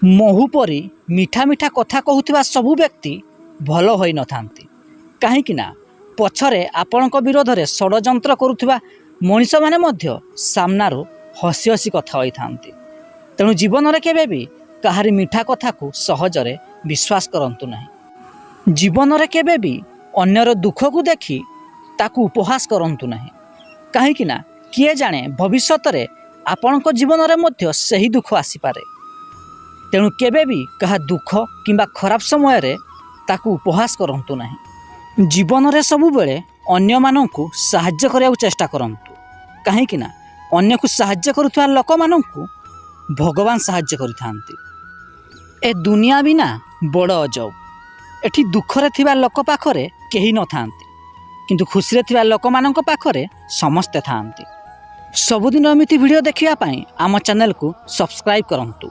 महू परी मिठा मिठा कथा कहूथिबा सबु व्यक्ति भल होई न थांती। काहेकि ना पछरे आपणक विरोध में षड्यंत्र करुथिबा मनीष माने मध्य सामनारू हसी हसी कथा होई थांती। तेणु जीवन में केबे भी काहारी मिठा कथा को सहजरे विश्वास करंतु नहीं। जीवन में केबे भी अन्यर दुख को देखी ताकू उपहास करंतु नहीं। काहेकि ना किए जाने भविष्यत रे आपणक जीवन में मध्य सही दुख आसी पारे। तेणु केबे भी कहा दुख किंबा खराब समय रे ताकू उपहास करंतु नहीं। जीवन में सबु बेले अन्य माननकु सहाय्य करिया चेष्टा करंतु। काहेकि ना अन्य को सहाय्य करुथुवा लोक माननकु भगवान सहाय्य करिथांती। ए दुनिया बिना बड़ अजब। एठी दुख रे थिबा लोक पाखरे केही न थांती, किंतु खुशी रे थिबा लोक माननक पाखरे समस्ते थांती। सबुदिन एमिति वीडियो देखिया पई आम चैनल को सब्सक्राइब करंतु।